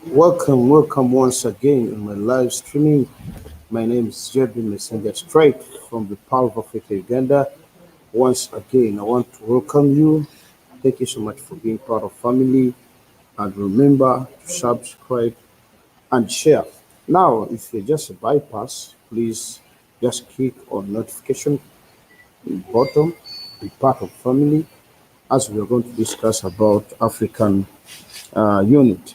Welcome once again in my live streaming. My name is Jedwin Messenger, straight from the Pearl of Africa, Uganda. Once again, I want to welcome you. Thank you so much for being part of family. And remember to subscribe and share. Now, if you're just a bypass, please just click on notification button, be part of family, as we are going to discuss about African unit.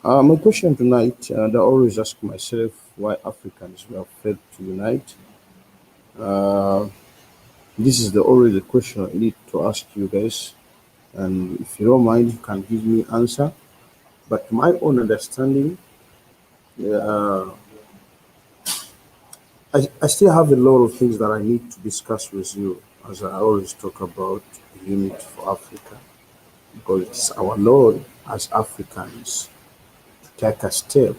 My question tonight, and I always ask myself why Africans were failed to unite. Uh, this is the always the question I need to ask you guys, and if you don't mind, you can give me answer. But my own understanding, uh, I still have a lot of things that I need to discuss with you, as I always talk about unity for Africa, because it's our Lord as Africans to take a step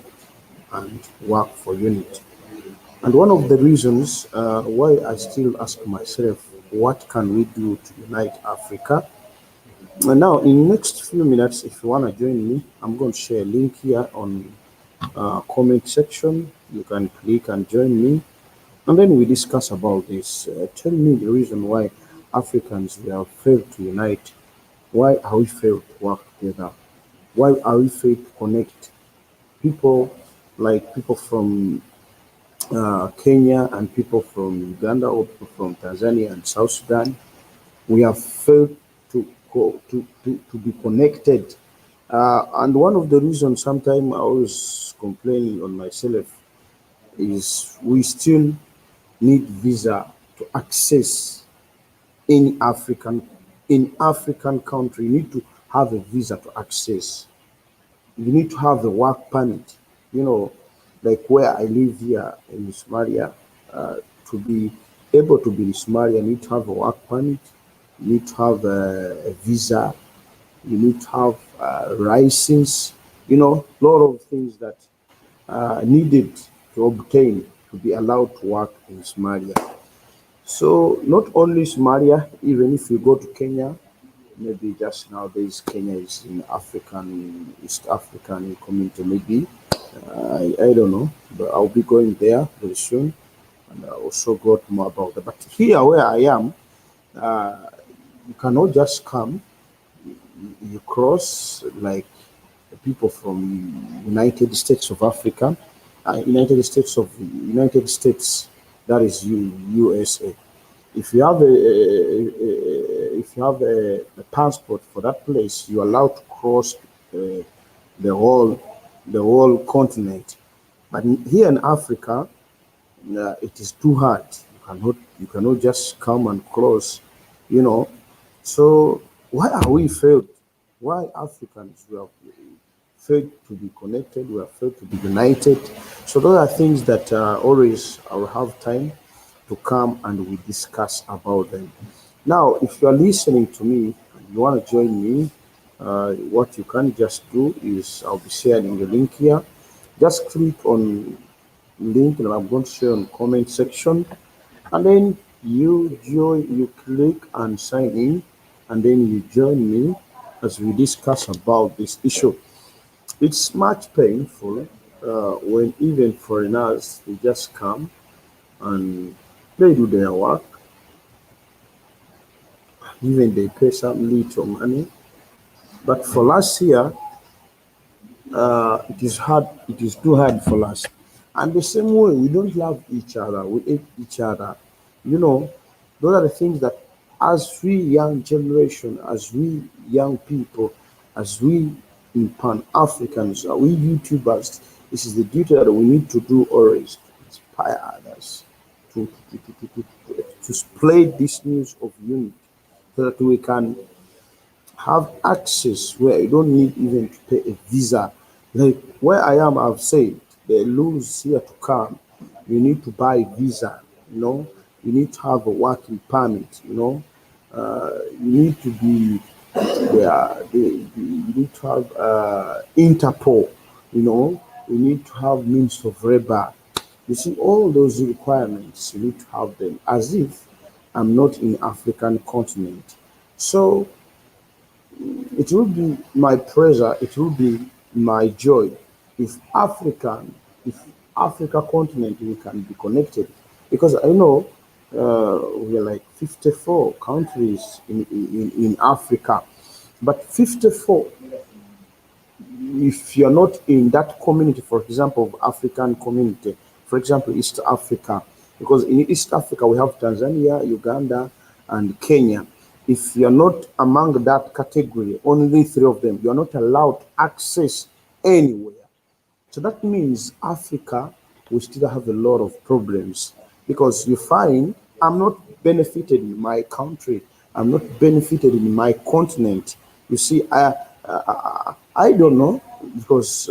and work for unity. And one of the reasons why I still ask myself, what can we do to unite Africa? And now, in the next few minutes, if you want to join me, I'm going to share a link here on comment section. You can click and join me, and then we discuss about this. Tell me the reason why Africans we have failed to unite. Why are we failed to work together? Why are we failed to connect people like people from Kenya and people from Uganda or people from Tanzania and South Sudan, we have failed to be connected. And one of the reasons sometimes I always complaining on myself is we still need visa to access any African country. You need to have a visa to access. You need to have a work permit. You know, like where I live here in Somalia, to be able to be in Somalia, you need to have a work permit, you need to have a visa, you need to have a license, a lot of things that needed to obtain to be allowed to work in Somalia. So not only Somalia, even if you go to Kenya, maybe just nowadays Kenya is in East African community, maybe. I don't know, but I'll be going there very soon and I also got more about that. But here where I am, you cannot just come, you cross like the people from United States of Africa, United States, that is USA. If you have a passport for that place, you're allowed to cross uh, the whole the whole continent. But here in Africa, it is too hard. You cannot just come and cross, you know. So why are we failed? Why Africans we have failed to be connected? We have failed to be united. So those are things that always I will have time to come and we discuss about them. Now, if you are listening to me and you want to join me, what you can just do is I'll be sharing the link here. Just click on link that I'm going to share on comment section, and then you click and sign in, and then you join me as we discuss about this issue. It's much painful when even foreigners they just come and they do their work, even they pay some little money. But for us here, it is hard. It is too hard for us. And the same way, we don't love each other. We hate each other. You know, those are the things that, as we young generation, as we young people, as we in Pan Africans, we YouTubers, this is the duty that we need to do always to inspire others to spread this news of unity so that we can have access where you don't need even to pay a visa. Like where I am, I've said the rules here to come. You need to buy visa. You need to have a working permit. You need to be there. You need to have Interpol. You need to have means of labor. You see, all those requirements, you need to have them as if I'm not in African continent. So it will be my pleasure. It will be. my joy if if Africa continent we can be connected, because I know we are like 54 countries in Africa, but 54, if you're not in that community, for example, of African community, for example, East Africa, because in East Africa we have Tanzania, Uganda, and Kenya. If you're not among that category, only three of them, you're not allowed access anywhere. So that means Africa will still have a lot of problems, because you find I'm not benefited in my country, I'm not benefited in my continent. You see, I don't know, because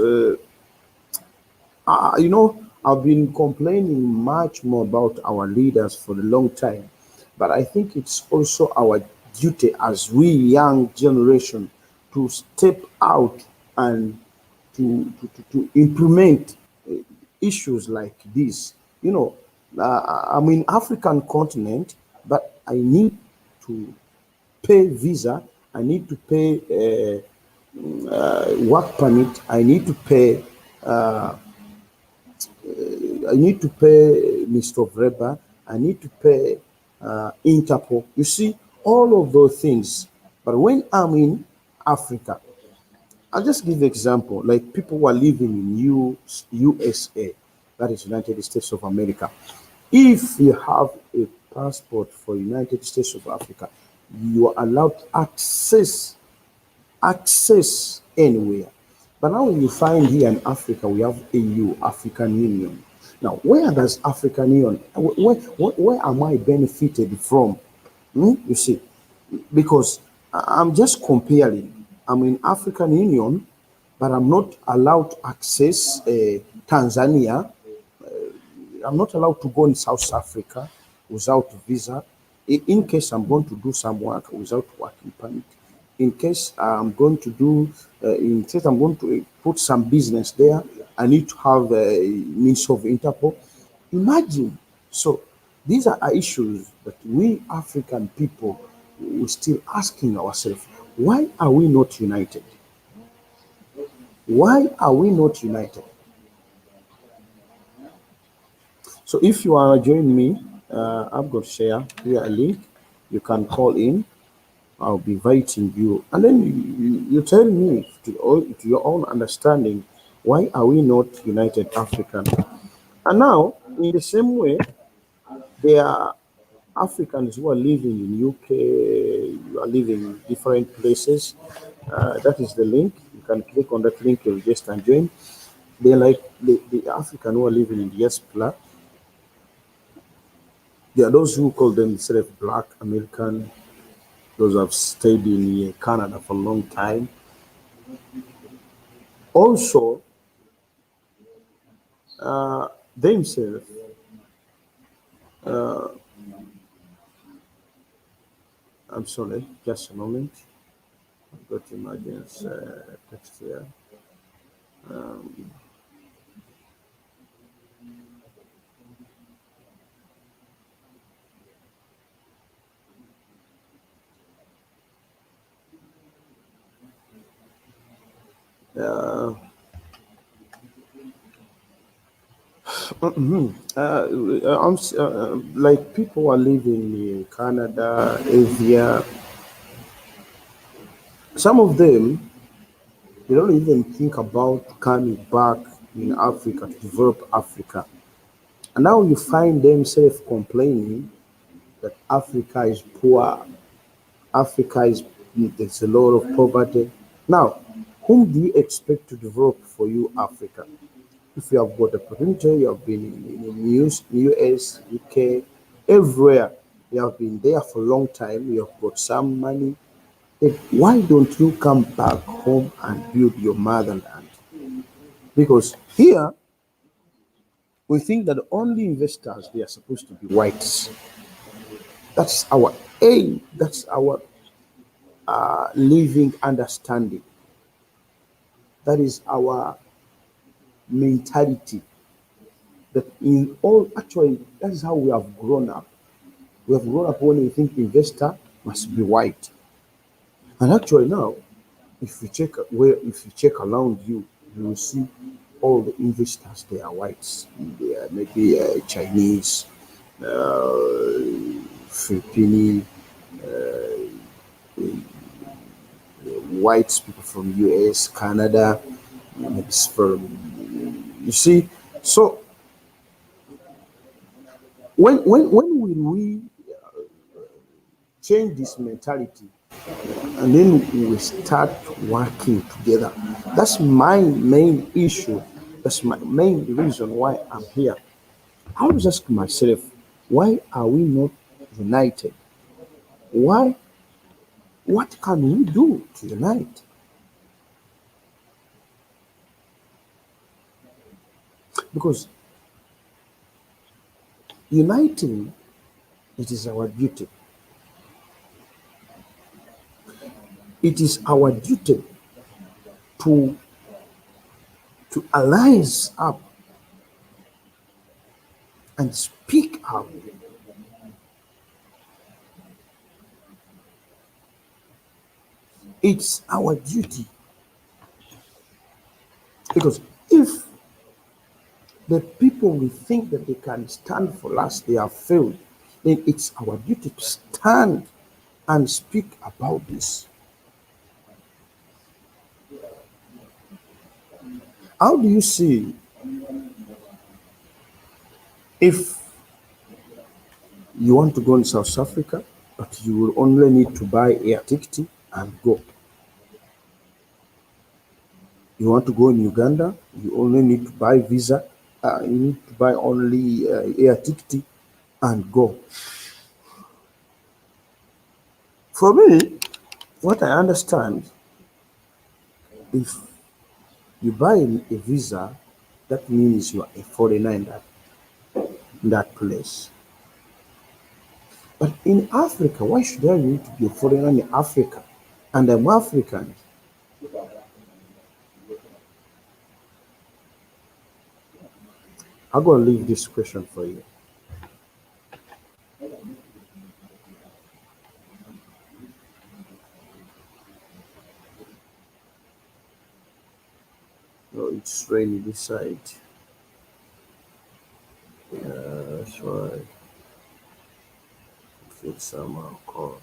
I've been complaining much more about our leaders for a long time, but I think it's also our duty as we young generation to step out and to implement issues like this. You know, I'm in African continent, but I need to pay visa, I need to pay work permit, I need to pay Mr. Vreba, I need to pay Interpol. You see, all of those things. But when I'm in Africa, I'll just give an example. Like people who are living in USA, that is United States of America. If you have a passport for United States of Africa, you are allowed access anywhere. But now you find here in Africa, we have AU, African Union. Now, where does African Union, where am I benefited from? You see, because I'm just comparing. I'm in African Union, but I'm not allowed to access Tanzania. I'm not allowed to go in South Africa without visa. In case I'm going to do some work without working permit, in case I'm going to put some business there, I need to have a means of Interpol. Imagine. So these are issues that we African people we still asking ourselves: why are we not united? Why are we not united? So if you want to join me, I've got share here a link. You can call in. I'll be inviting you, and then you tell me to your own understanding, why are we not united African? And now, in the same way, there are Africans who are living in UK, you are living in different places. That is the link. You can click on that link, you'll just and join. They're like the African who are living in diaspora. There are those who call themselves Black American, those who have stayed in Canada for a long time. Also, themselves, I'm sorry, just a moment. I've got emergency text here. Uh, like people are living in Canada, Asia. Some of them, they don't even think about coming back in Africa to develop Africa. And now you find themselves complaining that Africa is poor, Africa is there's a lot of poverty. Now, whom do you expect to develop for you, Africa? If you have got the opportunity, you have been in US, UK, everywhere, you have been there for a long time, you have got some money. Then why don't you come back home and build your motherland? Because here we think that only investors they are supposed to be whites. That's our aim. That's our living understanding. That is our mentality. That in all actually that is how we have grown up. We have grown up when we think investor must be white. And actually now, if you check around you, you will see all the investors, they are whites. They are maybe Chinese, Filipino, white people from US, Canada, maybe from, you see. So when will we change this mentality and then we start working together? That's my main issue. That's my main reason why I'm here. I was asking myself, why are we not united? Why? What can we do to unite? Because uniting, it is our duty. It is our duty to arise up and speak out. It's our duty. Because if the people we think that they can stand for us, they have failed, then it's our duty to stand and speak about this. How do you see if you want to go in South Africa, but you will only need to buy air ticket and go? You want to go in Uganda, you only need to buy visa, you need to buy only air ticket and go. For me, what I understand, if you buy a visa, that means you are a foreigner in that place. But in Africa, why should I need to be a foreigner in Africa? And I'm African. I'm going to leave this question for you. Oh, it's rainy this side. That's why it feels somehow cold.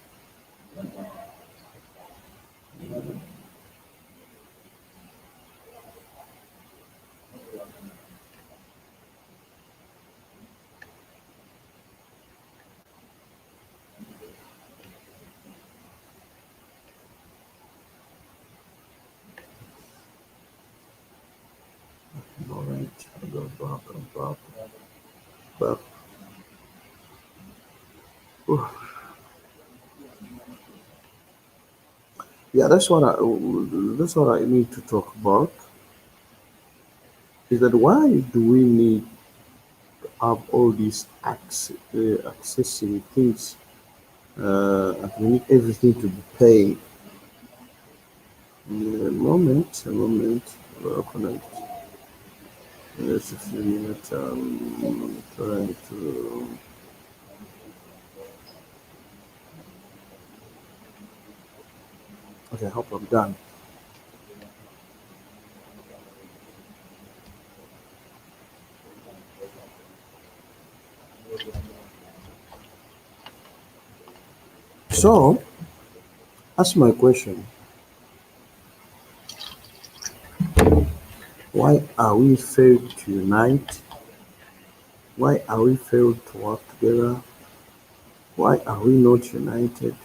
All right, I go back and back, back. Ooh. Yeah, that's what I need to talk about. Is that why do we need to have all these accessing things? And we need everything to be paid. A moment. Connect. Just a few minutes. Trying to. Okay, I hope I'm done. So, ask my question. Why are we failed to unite? Why are we failed to work together? Why are we not united?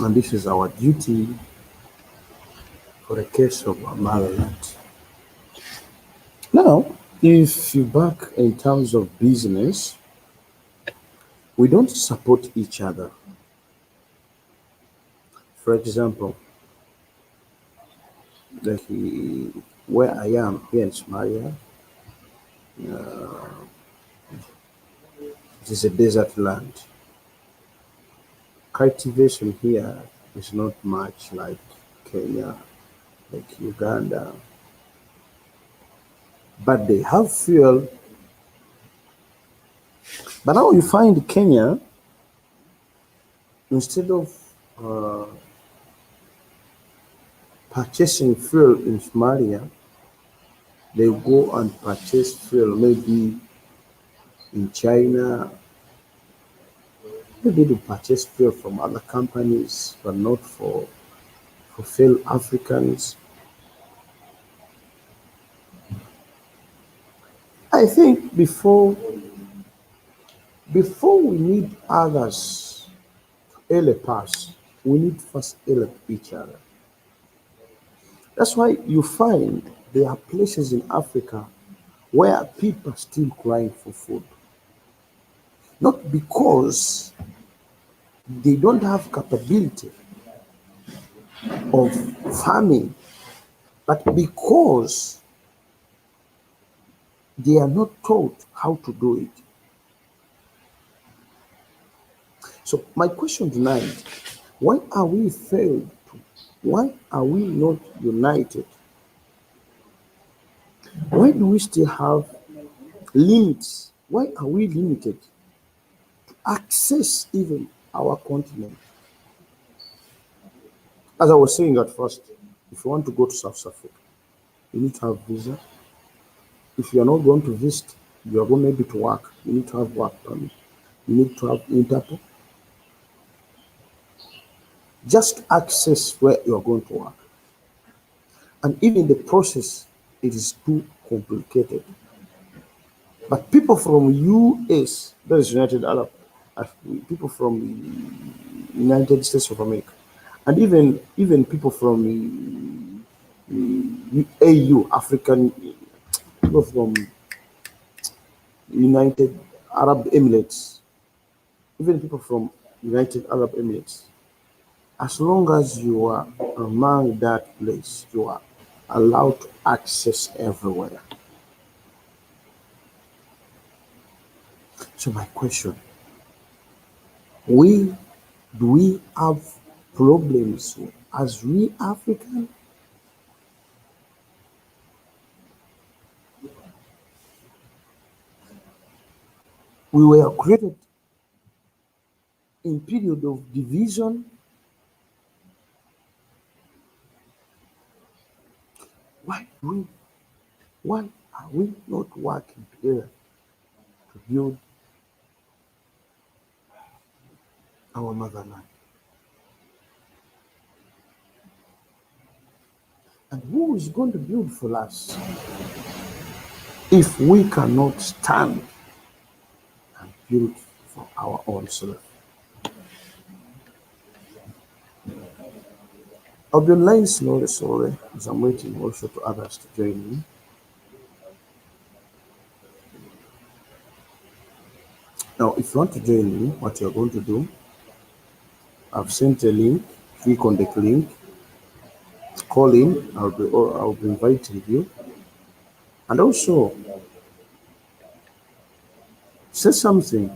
And this is our duty for the case of Maralat. Now, if you back in terms of business, we don't support each other. For example, like where I am here in Somalia, it is a desert land. Cultivation here is not much like Kenya, like Uganda, but they have fuel. But now you find Kenya, instead of uh, purchasing fuel in Somalia, they go and purchase fuel maybe in China, maybe they purchase fuel from other companies, but not for fellow Africans. I think before we need others to help us, we need first help each other. That's why you find there are places in Africa where people are still crying for food. Not because they don't have capability of farming, but because they are not taught how to do it. So my question tonight, why are we failed to, why are we not united? Why do we still have limits? Why are we limited to access even our continent? As I was saying at first, if you want to go to South Africa, you need to have visa. If you are not going to visit, you are going maybe to work. You need to have work permit. You need to have Interpol. Just access where you are going to work. And even the process, it is too complicated. But people from US, that is United Arab, people from United States of America, and even people from AU, African, people from United Arab Emirates, even people from United Arab Emirates, as long as you are among that place, you are allowed to access everywhere. So my question, we do we have problems as we African? We were created in period of division. Why do we why are we not working together to build our motherland? And who is going to build for us if we cannot stand and build for our own self? I'll be online slowly as I'm waiting also to others to join me. Now, if you want to join me, what you're going to do, I've sent a link. Click on the link, call in. I'll be inviting you, and also say something.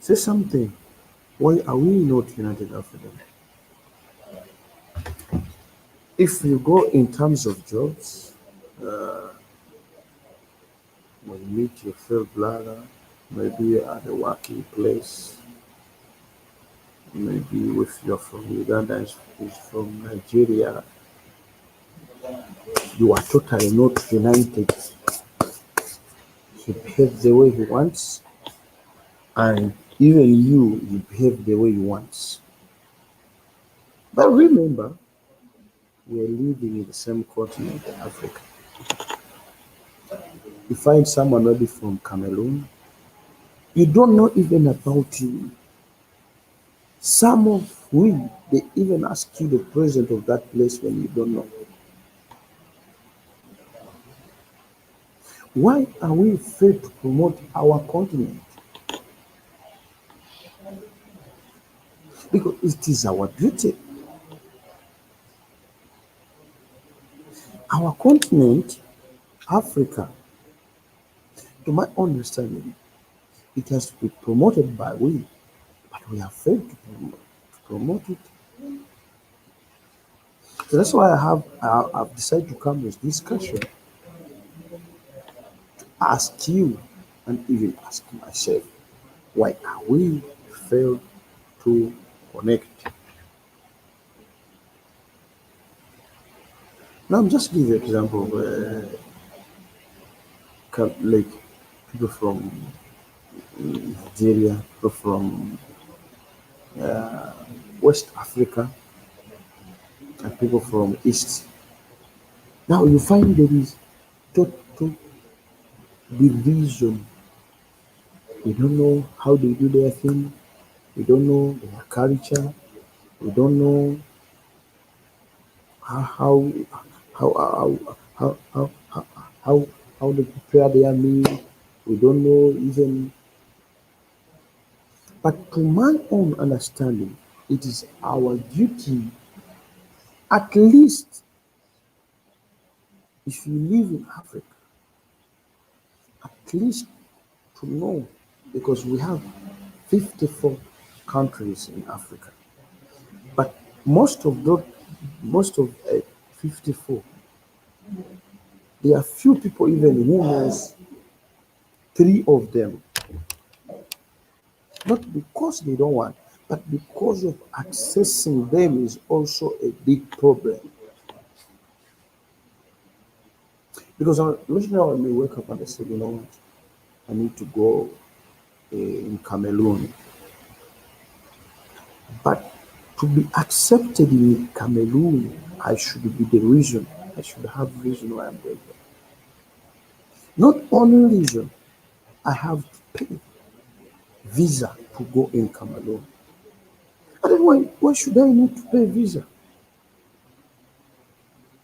Say something. Why are we not United Africa? If you go in terms of jobs, when you meet your fellow brother, maybe at the working place, maybe if you're from Uganda and is from Nigeria, you are totally not united. He behaves the way he wants, and even you behave the way you want. But remember, we are living in the same continent, Africa. You find someone maybe from Cameroon, you don't know even about you. Some of we, they even ask you the president of that place when you don't know. Why are we afraid to promote our continent? Because it is our duty. Our continent, Africa, to my understanding, it has to be promoted by we, but we are afraid to promote it. So that's why I've decided to come with this question, ask you. and even ask myself, why are we failed to connect? Now, I'm just give you an example of like people from Nigeria, people from West Africa, and people from East. Now you find there is total division. We don't know how they do their thing. We don't know their culture. We don't know how how how how how how how, how, how they prepare their meal. We don't know even. But to my own understanding, it is our duty, at least if you live in Africa, at least to know, because we have 54 countries in Africa. But most of 54, there are few people even who knows three of them, not because they don't want, but because of accessing them is also a big problem. Because most now when we wake up and I say, you know what, I need to go in Cameroon, but to be accepted in Cameroon, I should be the reason. I should have reason why I'm going there. Not only reason, I have to pay visa to go in Cameroon. And then why should I need to pay visa?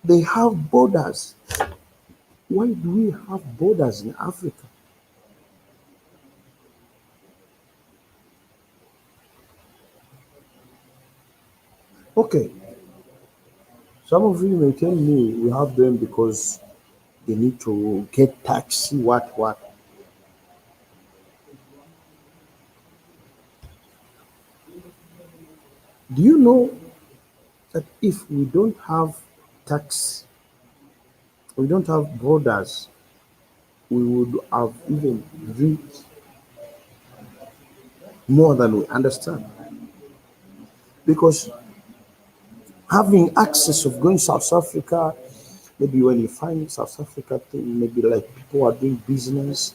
They have borders. Why do we have borders in Africa? Okay, some of you may tell me we have them because they need to get taxi, what. Do you know that if we don't have tax, we don't have borders, we would have even reached more than we understand? Because having access of going South Africa, maybe when you find South Africa thing, maybe like people are doing business,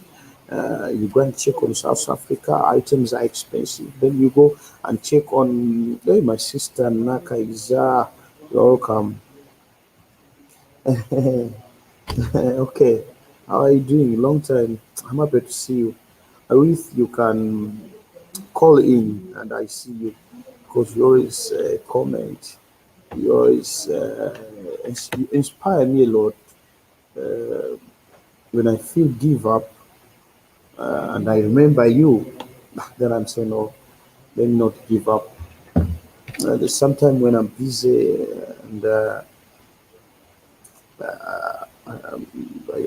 you go and check on South Africa, items are expensive. Then you go and check on, hey, my sister Naka is you're welcome. Okay, how are you doing? Long time. I'm happy to see you. I wish you can call in and I see you because you always comment. You always you inspire me a lot. When I feel give up and I remember you, then I'm saying, no, let me not give up. There's sometimes when I'm busy and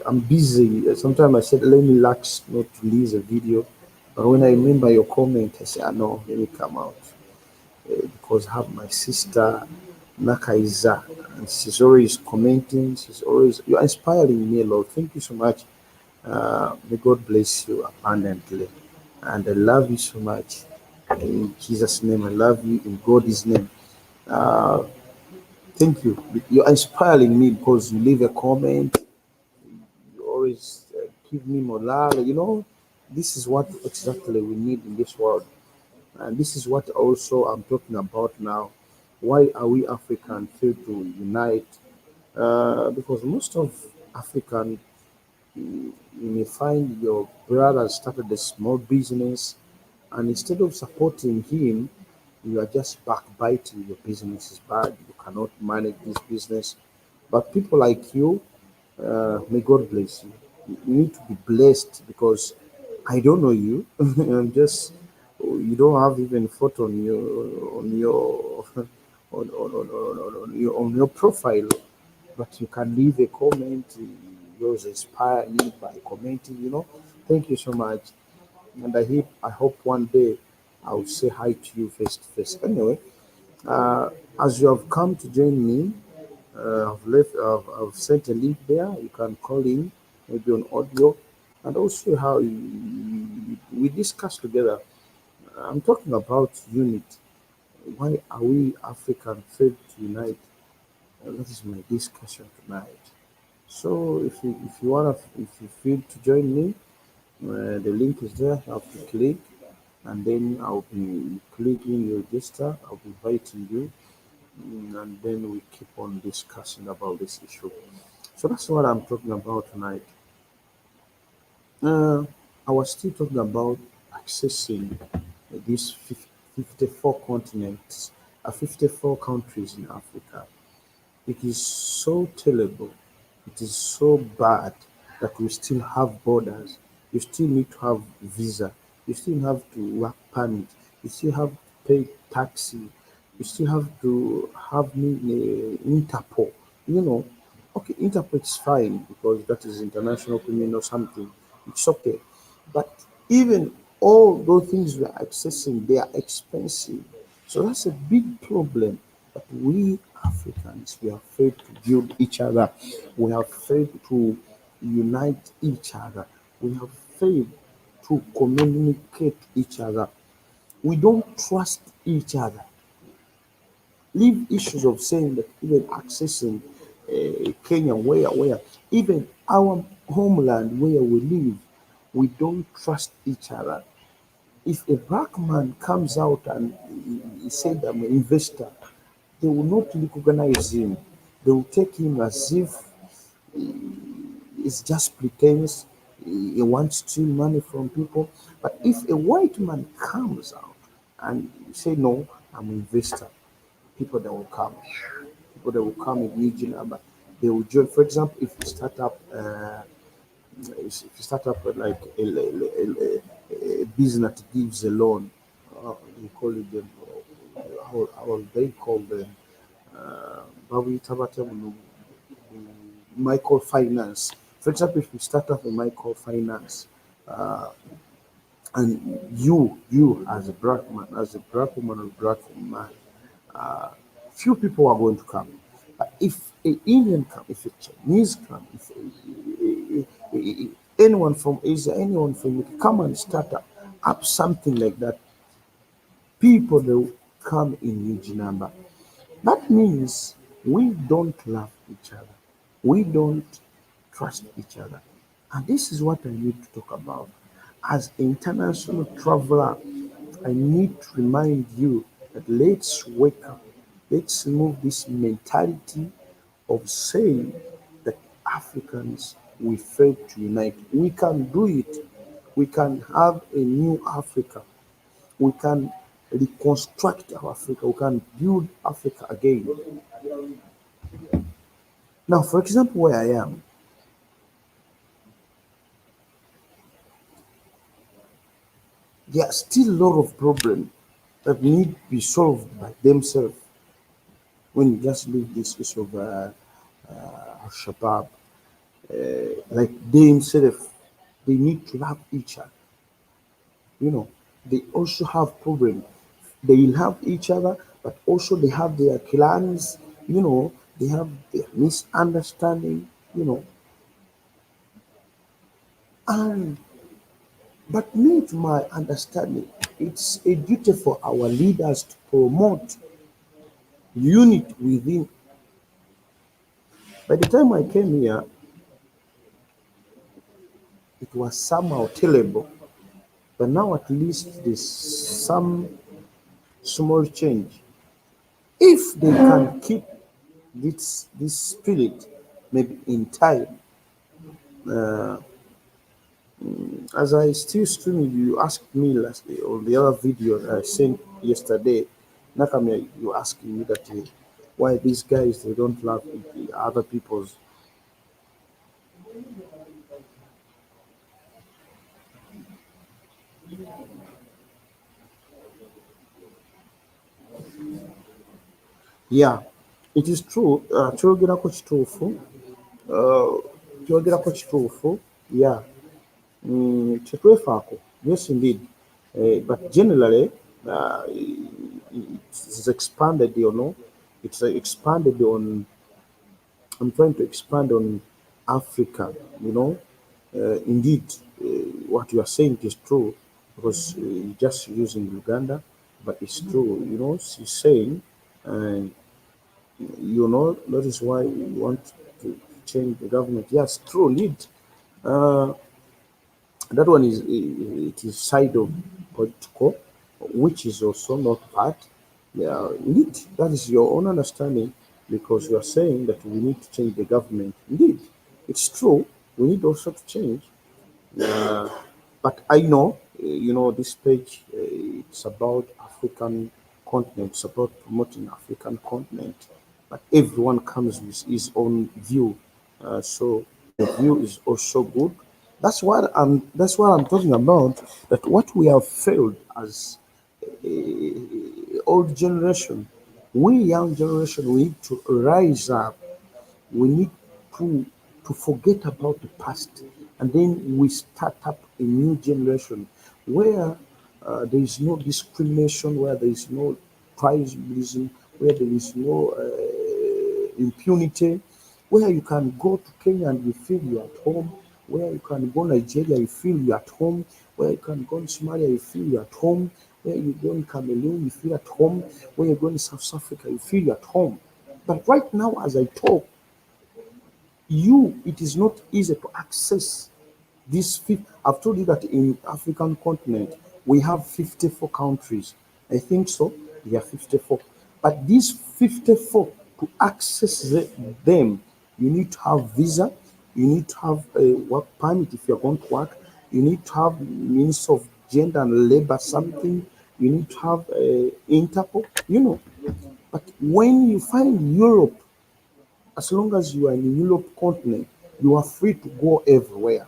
I'm busy, sometimes I said, let me relax, not release a video. But when I remember your comment, I say, no, let me come out. Because I have my sister Nakaiza, and she's always commenting. She's always, you're inspiring me a lot. Thank you so much. May God bless you abundantly. And I love you so much. In Jesus' name, I love you in God's name. Uh, Thank you. You're inspiring me because you leave a comment. You always give me morale. You know, this is what exactly we need in this world. And this is what also I'm talking about now. Why are we African fail to unite? Because most of African, you may find your brother started a small business, and instead of supporting him, you are just backbiting. Your business is bad. You cannot manage this business. But people like you, may God bless you. You need to be blessed because I don't know you. I'm just, you don't have even photo on your on your profile, but you can leave a comment. You always inspire me by commenting. You know, thank you so much, and I hope one day I'll say hi to you face to face. Anyway, uh, as you have come to join me, I've sent a link there. You can call in, maybe on audio. and also how we discuss together. I'm talking about unity. Why are we African failed to unite? That is my discussion tonight. So if you feel to join me, the link is there. You have to click, and then I'll be clicking your register. I'll be inviting you, and then we keep on discussing about this issue. So that's what I'm talking about tonight. Uh, I was still talking about accessing these 54 continents, 54 countries in Africa. It is so terrible. It is so bad that we still have borders. You still need to have visa. You still have to work permit. You still have to pay taxi. You still have to have Interpol. You know, okay, Interpol is fine because that is international criminal or something. It's okay, but even all those things we are accessing, they are expensive. So that's a big problem that we Africans, we have failed to build each other. We have failed to unite each other. We have failed to communicate each other. We don't trust each other. Leave issues of saying that even accessing Kenya, where, even our homeland where we live, we don't trust each other. If a black man comes out and he said, I'm an investor, they will not recognize him. They will take him as if it's just pretense. He wants to steal money from people. But if a white man comes out and say, no, I'm an investor, people that will come. People that will come in region, but they will join. For example, if you start up like a business that gives a loan, they call it them. How they call them? Babu Tabata microfinance. For example, if you start up a microfinance, and you as a black man, as a black woman or black man, few people are going to come. But if an Indian come, if a Chinese come, if anyone from Asia, anyone from UK come and start up something like that, people they will come in huge number. That means we don't love each other. We don't trust each other. And this is what I need to talk about. As international traveler, I need to remind you that let's wake up. Let's remove this mentality of saying that Africans we fail to unite. We can do it. We can have a new Africa. We can reconstruct our Africa. We can build Africa again. Now, for example, where I am, there are still a lot of problems that need to be solved by themselves when you just leave this issue of Al Shabaab. Like they themselves, they need to love each other. You know, they also have problems. They love each other, but also they have their clans. They have their misunderstanding. And but me, to my understanding, it's a duty for our leaders to promote unity within. By the time I came here, it was somehow terrible, but now at least there's some small change. If they can keep this spirit, maybe in time, as I still streaming, you asked me last on the other video that I sent yesterday. Nakamia, you asking me that why these guys they don't love the other people's. Yeah, it is true. Cyogera ko kituufu. Kyogera ko kituufu. Yeah, kyetwefaako. Yes, indeed. But generally, it's expanded, it's expanded on. I'm trying to expand on Africa, Indeed. what you are saying is true because you're just using Uganda, but it's true. She's saying, and that is why you want to change the government. Yes, true, lead. Uh, that one is it is side of political, which is also not bad. Yeah, indeed, that is your own understanding because you are saying that we need to change the government. Indeed, it's true. We need also to change. Uh, but I know, this page, it's about African continent. It's about promoting African continent. But everyone comes with his own view. So the view is also good. That's what I'm talking about. That what we have failed as old generation, we young generation, we need to rise up. We need to forget about the past, and then we start up a new generation where there is no discrimination, where there is no tribalism, where there is no impunity, where you can go to Kenya and you feel you're at home, where you can go Nigeria, you feel you're at home, where you can go in Somalia, you feel you're at home, where you go in Cameroon, you feel at home, where you go in South Africa, you feel you're at home. But right now, as I talk, it is not easy to access this. I've told you that in African continent we have 54 countries. I think so. We are 54. But these 54, to access them, you need to have visa, you need to have a work permit if you're going to work, you need to have means of gender and labor something, you need to have Interpol, But when you find Europe, as long as you are in the Europe continent, you are free to go everywhere.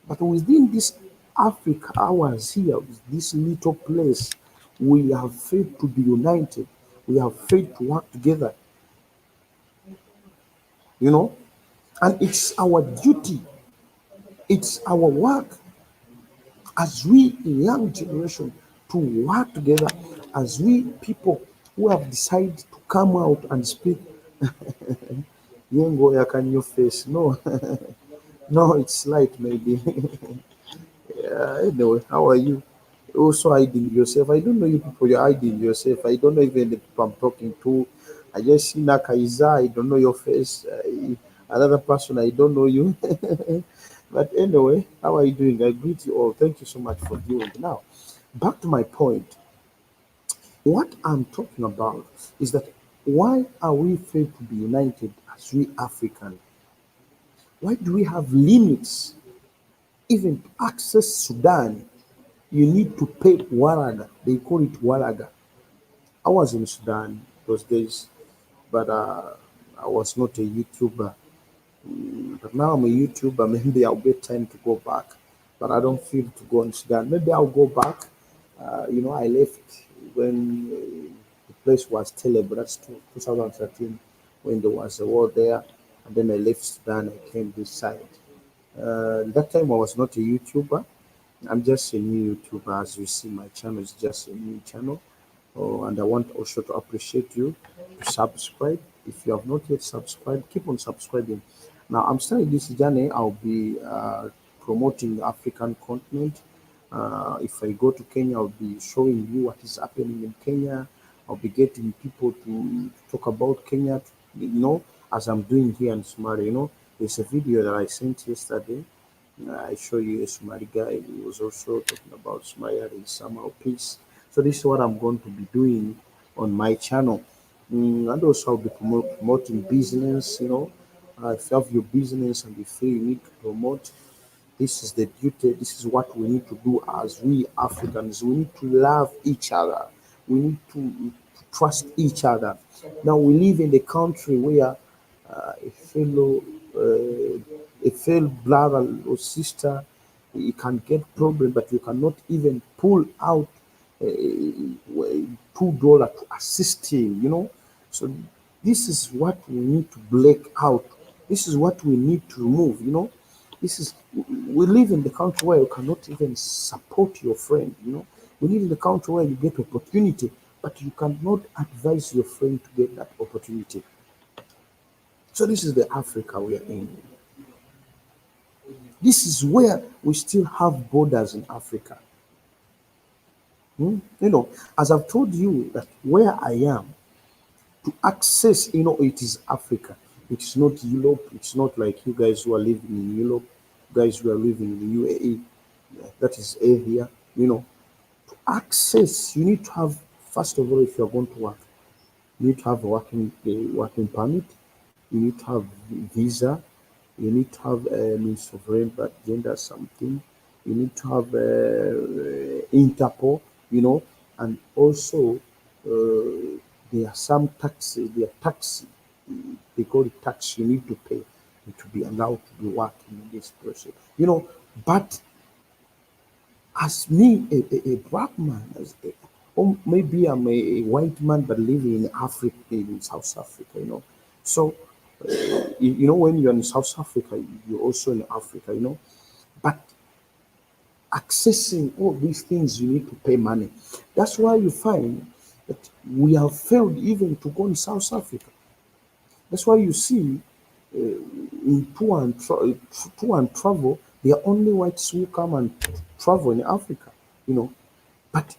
But within this Africa, ours here, this little place, we are free to be united. We are free to work together, you know. And it's our duty, it's our work as we young generation to work together, as we people who have decided to come out and speak. Yengo ya can your face? No, no, it's light maybe. Anyway, how are you? Also hiding yourself. I don't know you people, you're hiding yourself. I don't know even the people I'm talking to. I just see Nakaiza, I don't know your face. Another person, I don't know you. But anyway, how are you doing? I greet you all. Thank you so much for viewing. Now, back to my point. What I'm talking about is that why are we failed to be united as we African? Why do we have limits? Even to access Sudan, you need to pay Waraga. They call it Waraga. I was in Sudan those days, but I was not a YouTuber. But now I'm a YouTuber. Maybe I'll get time to go back, but I don't feel to go in Sudan. Maybe I'll go back. I left when the place was terrible. That's 2013 when there was a war there, and then I left Sudan. I came this side. That time I was not a YouTuber. I'm just a new YouTuber. As you see, my channel is just a new channel. Oh, and I want also to appreciate you to subscribe. If you have not yet subscribed, keep on subscribing. Now, I'm starting this journey. I'll be promoting the African continent. If I go to Kenya, I'll be showing you what is happening in Kenya. I'll be getting people to talk about Kenya, as I'm doing here in Somalia. There's a video that I sent yesterday. I show you a Somali guy who was also talking about Somalia and somehow peace. So this is what I'm going to be doing on my channel. And also I'll be promoting business, if you have your business and you feel you need to promote, this is the duty, this is what we need to do as we Africans. We need to love each other. We need to trust each other. Now we live in a country where a fellow a fellow brother or sister, you can get problem, but you cannot even pull out $2 to assist him. So this is what we need to break out. This is what we need to remove. This is we live in the country where you cannot even support your friend. We live in the country where you get opportunity, but you cannot advise your friend to get that opportunity. So this is the Africa we are in. This is where we still have borders in Africa. As I've told you that where I am, to access, it is Africa. It's not Europe. It's not like you guys who are living in Europe, guys who are living in UAE. That is Asia. To access, you need to have, first of all, if you're going to work, you need to have a working permit. You need to have visa. You need to have means of gender something. You need to have Interpol, and also there are some taxes. There are tax. They call it tax. You need to pay to be allowed to be working in this process. But as me, a black man, or maybe I'm a white man but living in Africa, in South Africa, So, when you're in South Africa, you're also in Africa, But accessing all these things, you need to pay money. That's why you find that we have failed even to go in South Africa. That's why you see in tour and travel, they are only whites who come and travel in Africa, But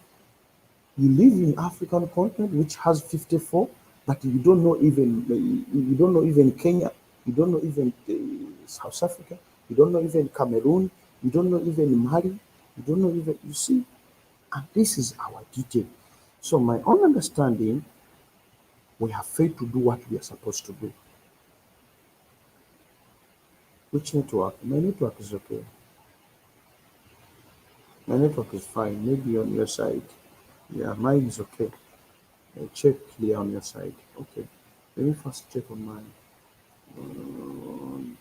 you live in African continent which has 54, but you don't know even Kenya, you don't know even South Africa, you don't know even Cameroon, you don't know even Mali, you don't know even, you see, and this is our detail. So my own understanding, we have failed to do what we are supposed to do. Which network? My network is okay. My network is fine. Maybe on your side. Yeah, mine is okay. Check clear on your side. Okay. Let me first check on mine. Um,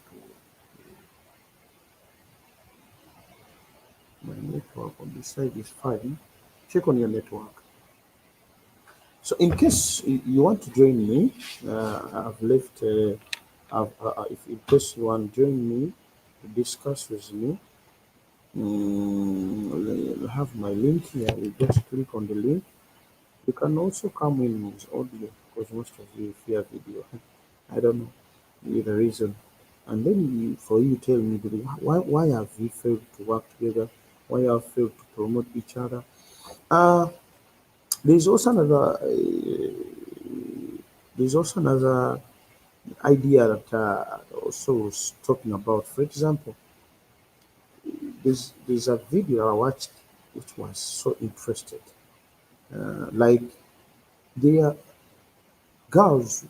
my network on this side is fine. Check on your network. So, in case you want to join me, I've left. If in case you want to join me to discuss with me, I have my link here. You just click on the link. You can also come in with audio because most of you fear video. I don't know the reason. And then for you tell me why have we failed to work together? Why have failed to promote each other? Uh, there's also another idea that also was talking about. For example, there's a video I watched which was so interested. Like there are girls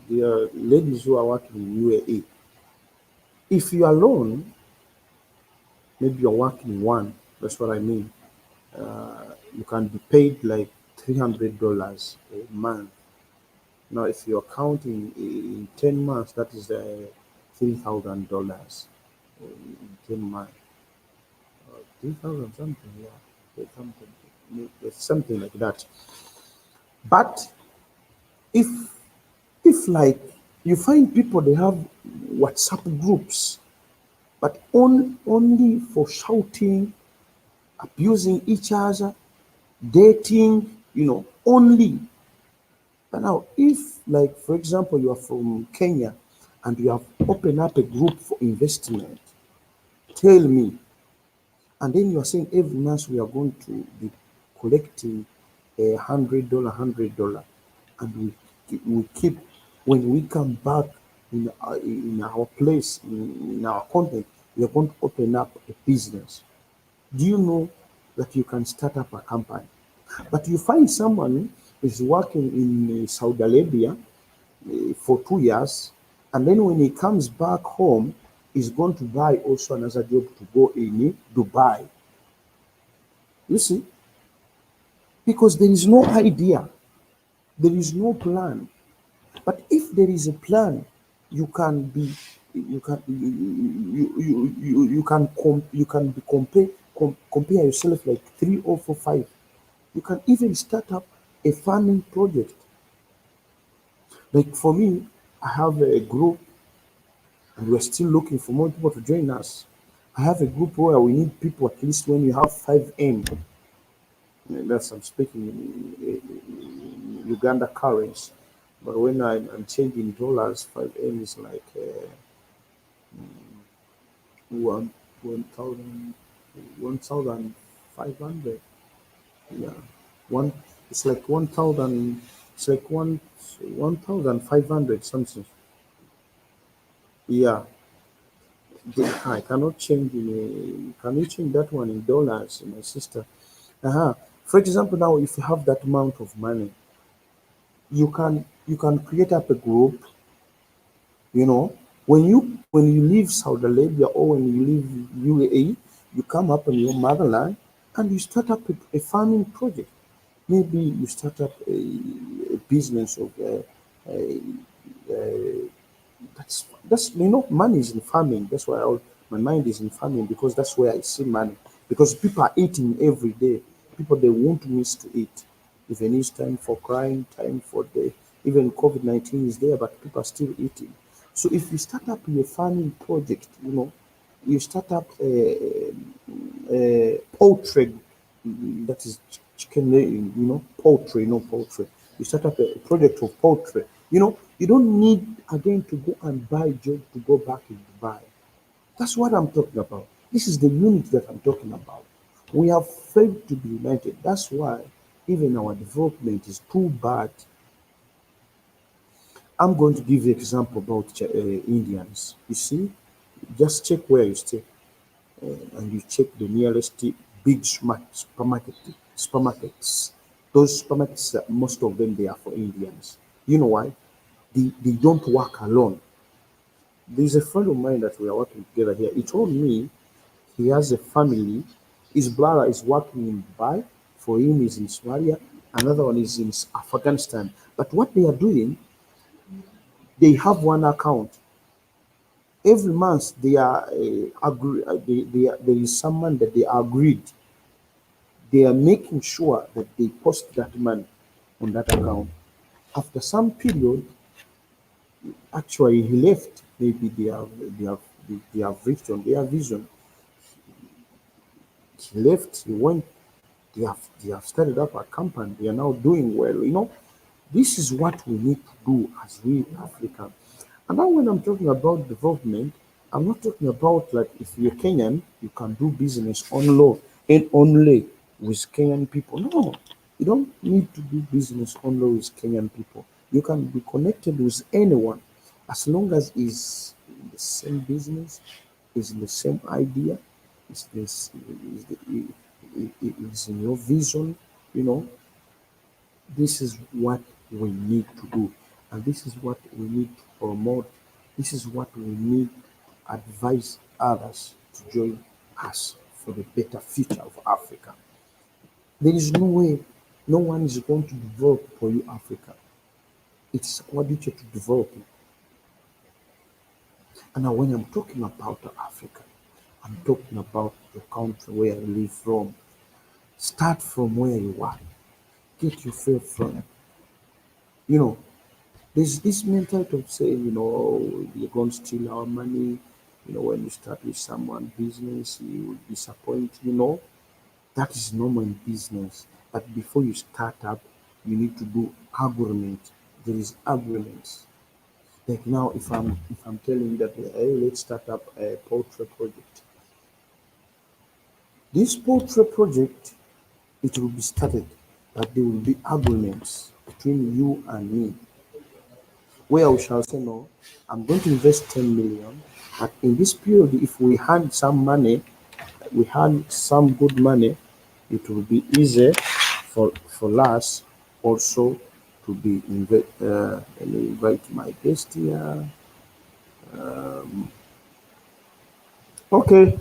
there are ladies who are working in UAE. If you're alone, maybe you're working one. That's what I mean. You can be paid like $300 a month. Now, if you're counting in 10 months, that is $3,000 in 10 months. 3,000 something, yeah, something like that. But if like you find people they have WhatsApp groups, but only for shouting, abusing each other, dating, only. But now, if, like, for example, you are from Kenya and you have opened up a group for investment, tell me, and then you are saying every month we are going to be collecting $100, and we keep, when we come back in our place, in our content, we are going to open up a business. Do you know that you can start up a company? But you find someone is working in Saudi Arabia for 2 years, and then when he comes back home, he's going to buy also another job to go in Dubai. You see, because there is no idea, there is no plan. But if there is a plan, you can be, you can you can you can be compare yourself like three or four, five. You can even start up a farming project. Like for me, I have a group and we're still looking for more people to join us. I have a group where we need people at least when you have 5M. That's I'm speaking in Uganda currency. But when I'm changing dollars, 5M is like one 1,000 1,500. Yeah, one. It's like 1,000. It's like 1,500 something. Yeah, I cannot change in can you change that one in dollars, my sister? For example, now if you have that amount of money, you can create up a group. You know, when you leave Saudi Arabia or when you leave UAE, you come up in your motherland and you start up a farming project. Maybe you start up a business of that's money is in farming. That's why my mind is in farming because that's where I see money. Because people are eating every day. People they won't miss to eat. Even it's time for crying, time for the even COVID-19 is there, but people are still eating. So if you start up a farming project, you start up a poultry, that is chicken laying, poultry, no poultry. You start up a project of poultry. You don't need again to go and buy job to go back in Dubai. That's what I'm talking about. This is the unit that I'm talking about. We have failed to be united. That's why even our development is too bad. I'm going to give you an example about Indians. You see, just check where you stay and you check the nearest big supermarkets. Those supermarkets, most of them, they are for Indians. You know why? They don't work alone. There's a friend of mine that we are working together here. He told me he has a family. His brother is working in Dubai. For him, is in Somalia. Another one is in Afghanistan. But what they are doing, they have one account. Every month, they are there is someone that they are agreed. They are making sure that they post that money on that account. After some period, actually he left. Maybe they have reached on their vision. He left. He went. They have started up a company. They are now doing well. This is what we need to do as we Africans. And now when I'm talking about development, I'm not talking about like if you're Kenyan, you can do business on law and only with Kenyan people. No, you don't need to do business only with Kenyan people. You can be connected with anyone as long as is in the same business, is in the same idea, is this is in your vision, you know. This is what we need to do, and this is what we need to promote. This is what we need to advise others to join us for the better future of Africa. There is no way no one is going to develop for you, Africa. It's our duty to develop it. And now, when I'm talking about Africa, I'm talking about the country where you live from. Start from where you are. Get yourself from. You know, there's this mentality of saying, "Oh, you're going to steal our money. When you start with someone business, you will disappoint. That is normal in business. But before you start up, you need to do agreement. There is agreements. Like now, if I'm telling you that, hey, let's start up a poultry project. This poultry project, it will be started, but there will be agreements between you and me where we shall say, no, I'm going to invest 10 million. But in this period, if we had some money, we had some good money, it will be easier for us also to be let me invite my guest here. Okay.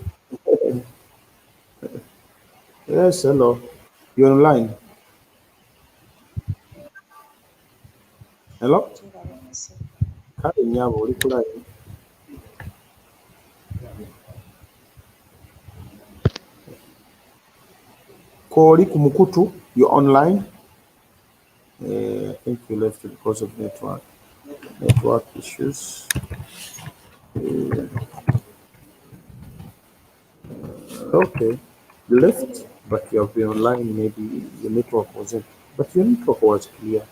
Yes, hello. You're online. Hello? Kale nyabo uri kuri Kori Kumukutu, you're online. I think you left because of network issues. Okay, you left, but you have been online. Maybe the network wasn't, but your network was clear.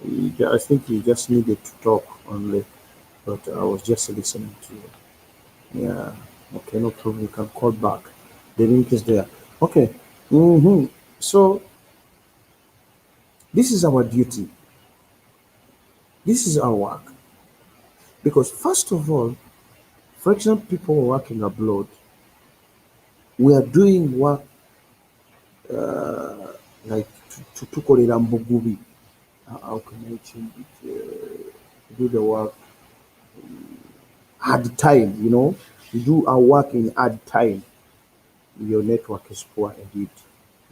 I think you just needed to talk only, but I was just listening to you. Yeah. Okay, no problem. You can call back. The link is there. Okay. So this is our duty. This is our work. Because first of all, for example, people working abroad, we are doing work like tukolera mbugubi. How can I change it? Do the work hard time, You do our work in hard time. Your network is poor indeed.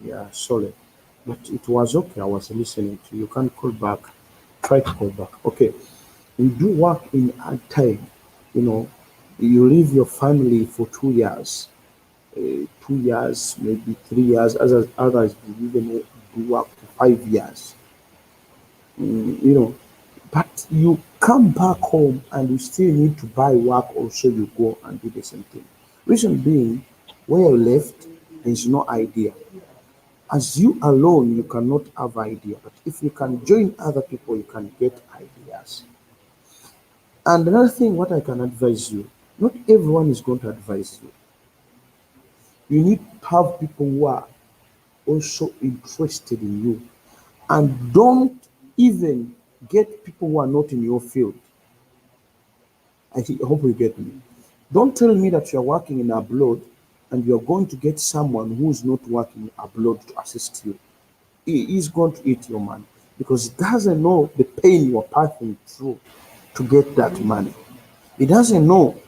Yeah, sorry. But it was okay. I was listening to you. You can call back. Try to call back. Okay. You do work in hard time. You know, you leave your family for 2 years, 2 years, maybe 3 years. Others will even do work for 5 years. You know, but you come back home and you still need to buy work also. You go and do the same thing. Reason being, where you left, there is no idea. As you alone, you cannot have idea, but if you can join other people, you can get ideas. And another thing, what I can advise you, not everyone is going to advise you. You need to have people who are also interested in you. And don't even get people who are not in your field. I hope you get me. Don't tell me that you're working in abroad and you're going to get someone who's not working abroad to assist you. He is going to eat your money because he doesn't know the pain you are passing through to get that money. He doesn't know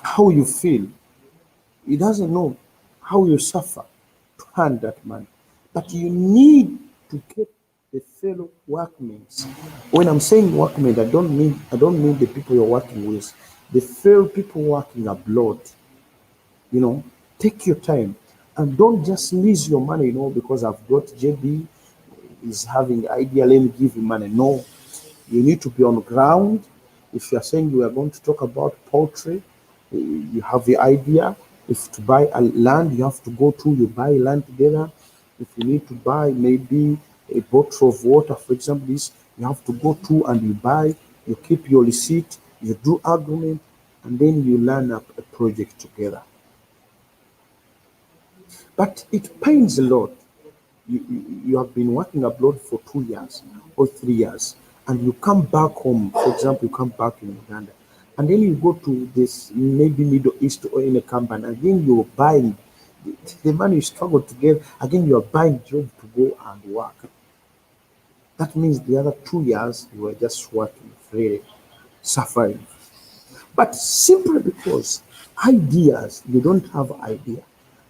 how you feel. He doesn't know how you suffer to earn that money. But you need to get the fellow workmen. When I'm saying workmen, I don't mean the people you're working with. The fellow people working abroad. You know, take your time and don't just lose your money, because I've got JB is having idea, let me give you money. No, you need to be on ground. If you are saying you are going to talk about poultry, you have the idea. If to buy a land, you have to go to you buy land together. If you need to buy maybe a bottle of water, for example, this you have to go to and you buy. You keep your receipt. You do agreement, and then you line up a project together. But it pains a lot. You have been working abroad for 2 years or 3 years, and you come back home. For example, you come back in Uganda, and then you go to this maybe Middle East or in a company, and then you're buying the money you struggle to get. Again, you're buying job to go and work. That means the other 2 years you were just working freely, suffering. But simply because ideas, you don't have idea.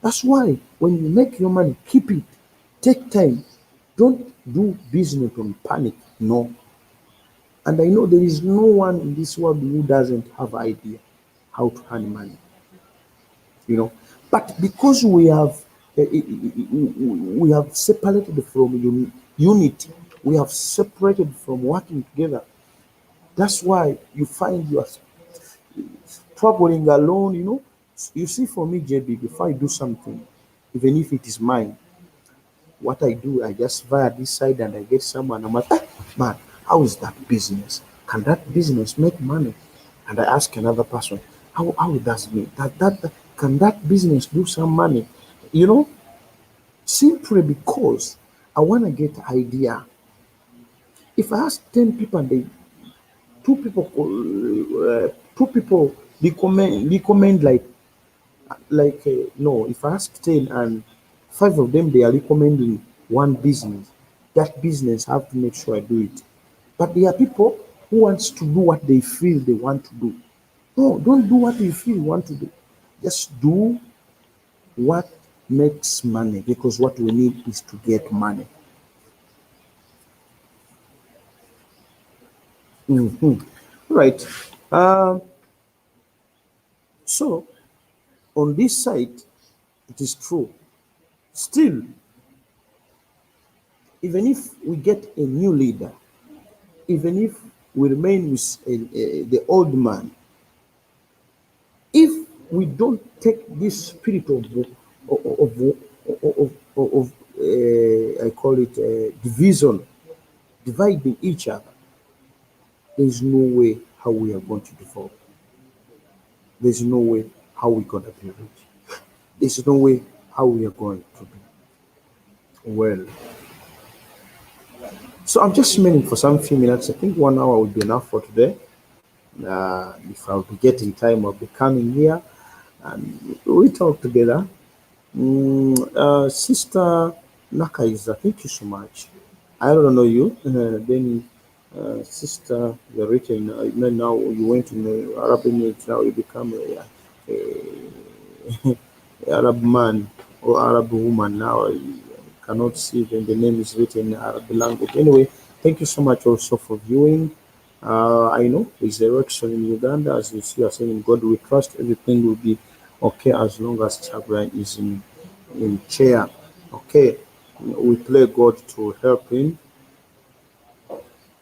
That's why when you make your money, keep it. Take time. Don't do business on panic. No. And I know there is no one in this world who doesn't have idea how to earn money. You know. But because we have separated from unity, we have separated from working together. That's why you find you are struggling alone, You see, for me, JB, before I do something, even if it is mine, what I do, I just via this side and I get someone. I'm like, man, how is that business? Can that business make money? And I ask another person, how does me that can that business do some money? You know, simply because I want to get idea. If I ask 10 people and two people recommend no, if I ask 10 and five of them they are recommending one business, that business have to make sure I do it. But there are people who wants to do what they feel they want to do. No, don't do what you feel you want to do. Just do what makes money, because what we need is to get money. Right. Um, so on this side, it is true. Still, even if we get a new leader, even if we remain with the old man, if we don't take this spirit of I call it division, dividing each other, there is no way how we are going to develop. There's no way how we gonna be rich. There's no way how we are going to be well. So I'm just remaining for some few minutes. I think 1 hour will be enough for today. If I'll be getting time, I'll be coming here and we talk together. Sister Nakaiza, thank you so much. I don't know you. Then, Sister, you're written. Now you went in the Arab Emirates. Now you become Arab man or Arab woman. Now I cannot see when the name is written in Arab language. Anyway, thank you so much also for viewing. I know there's a election in Uganda, as you see, are saying in God we trust, everything will be okay as long as Chaguran is in chair. Okay, we pray God to help him.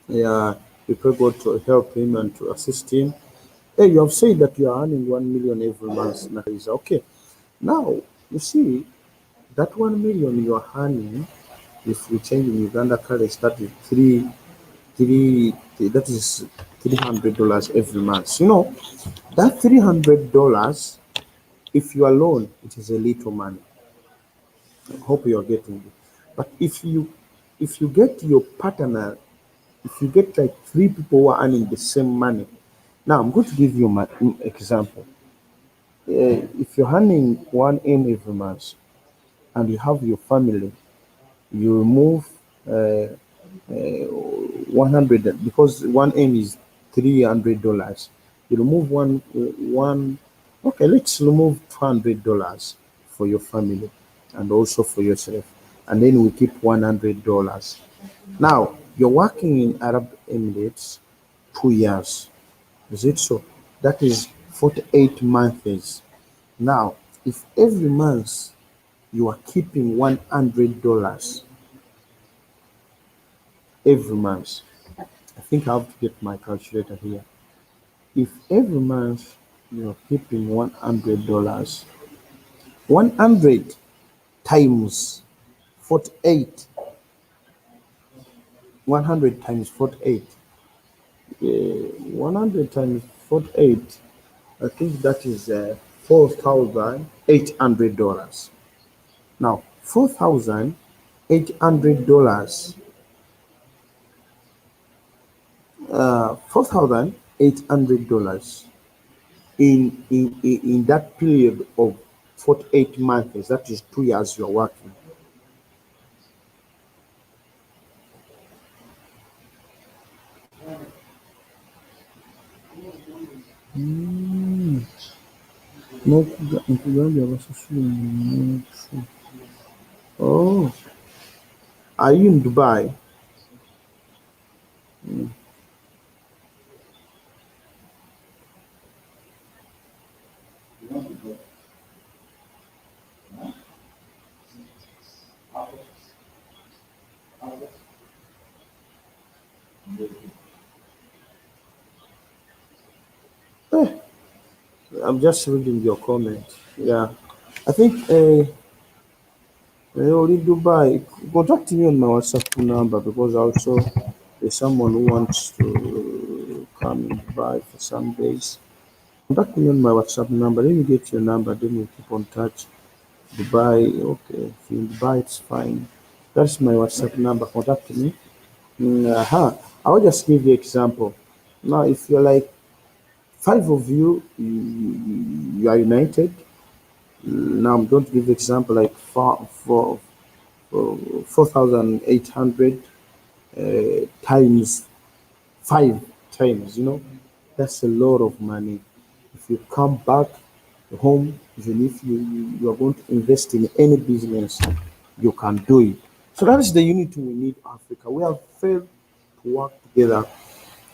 Yeah, we pray God to help him and to assist him. Hey, you have said that you are earning 1 million every month. Nakaiza. Okay, now you see that 1 million you are earning. If we change in Uganda currency, that is that is $300 every month. You know that $300, if you are alone, it is a little money. I hope you are getting it. But if you get your partner, if you get like three people who are earning the same money. Now I'm going to give you my example. If you're earning 1 M every month and you have your family, you remove uh, 100, because 1 M is $300. You remove one. Okay, let's remove $200 for your family and also for yourself, and then we keep $100. Now you're working in Arab Emirates 2 years. Is it so? That is 48 months. Now, if every month you are keeping $100 every month, I think I have to get my calculator here. If every month you're keeping $100, 100 times 48, 100 times 48, 100 times 48, I think that is $4,800. Now, $4,800, $4,800 in that period of 48 months, that is 2 years you're working. No, Portugal abasasula omuntu. Oh, are you in Dubai? I'm just reading your comment. Yeah, I think you're in Dubai. Contact me on my WhatsApp number because also there's someone who wants to come in Dubai for some days. Contact me on my WhatsApp number. Let me get your number. Then we keep on touch. Dubai, okay. If you're in Dubai, it's fine. That's my WhatsApp number. Contact me. I will just give you example. Now, if you're like five of you, you are united. Now I'm going to give example like 4,800 times 5 times. That's a lot of money. If you come back home, even if you are going to invest in any business, you can do it. So that is the unity we need, Africa. We have failed to work together.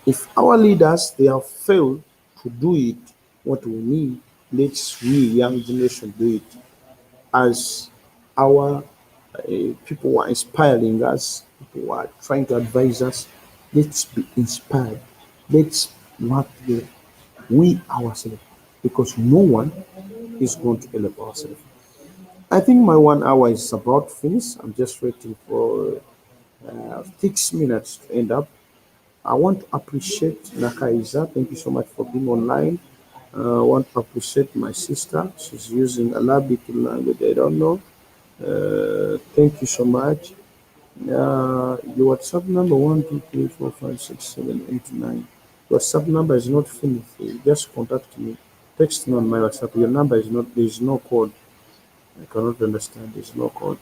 If our leaders they have failed to do it, what we need, let's we young generation do it. As our people who are inspiring us, people who are trying to advise us, let's be inspired. Let's work together, we ourselves, because no one is going to help ourselves. I think my 1 hour is about finished. I'm just waiting for 6 minutes to end up. I want to appreciate Nakaiza. Thank you so much for being online. I want to appreciate my sister. She's using Arabic language. I don't know. Thank you so much. Your WhatsApp number 1 2 3 4 5 6 7 8 9. WhatsApp number is not finished. You just contact me. Text me on my WhatsApp. Your number is not. There is no code. I cannot understand. There is no code.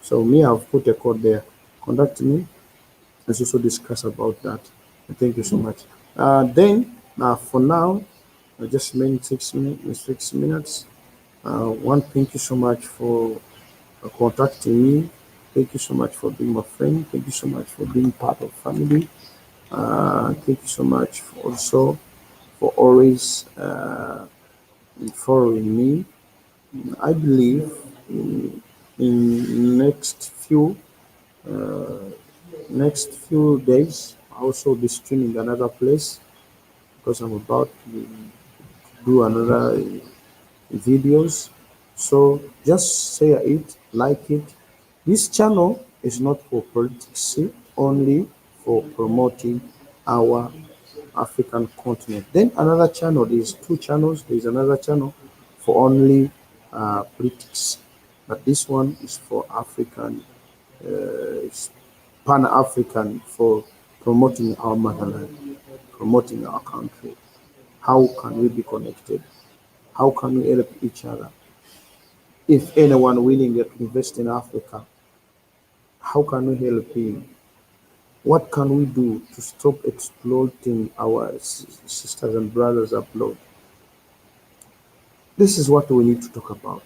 So me, I've put a code there. Contact me. Let's also discuss about that. Thank you so much. Then, for now, just remain 6 minutes. 6 minutes. One, thank you so much for contacting me. Thank you so much for being my friend. Thank you so much for being part of family. Thank you so much for also for always following me. I believe in next few days I also be streaming another place because I'm about to do another videos. So just share it, like it. This channel is not for politics, only for promoting our African continent. Then another channel, there's two channels. There's another channel for only politics, but this one is for African, Pan African, for promoting our motherland, promoting our country. How can we be connected? How can we help each other? If anyone willing to invest in Africa, how can we help him? What can we do to stop exploiting our sisters and brothers abroad? This is what we need to talk about.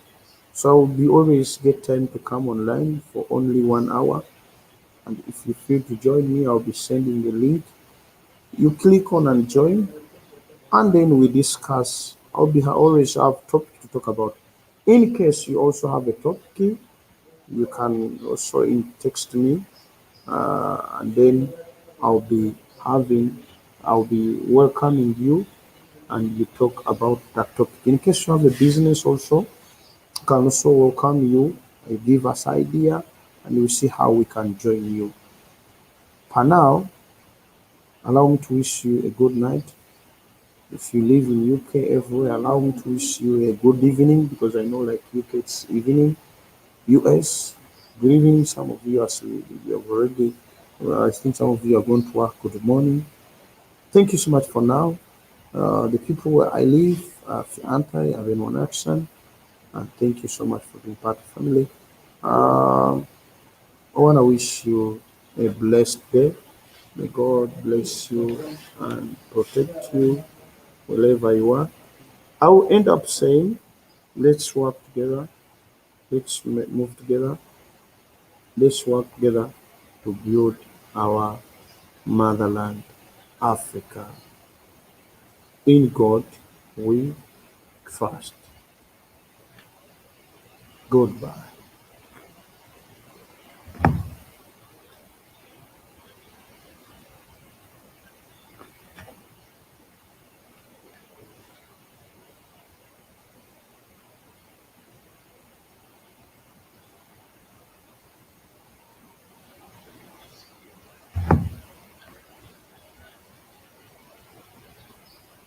So I will be always get time to come online for only 1 hour. And if you feel to join me, I'll be sending the link. You click on and join, and then we discuss. Always have topic to talk about. In case you also have a topic, you can also text me, and then I'll be having, I'll be welcoming you, and we talk about that topic. In case you have a business also, I can also welcome you, give us idea, and we'll see how we can join you. For now, allow me to wish you a good night. If you live in UK everywhere, allow me to wish you a good evening because I know like UK it's evening. US, good evening. Some of you are you have already. I think some of you are going to work. Good morning. Thank you so much for now. The people where I live, Fianta, Avon Action, and thank you so much for being part of the family. I want to wish you a blessed day. May God bless you and protect you wherever you are. I will end up saying, let's work together, let's move together, let's work together to build our motherland, Africa. In God we trust. Goodbye.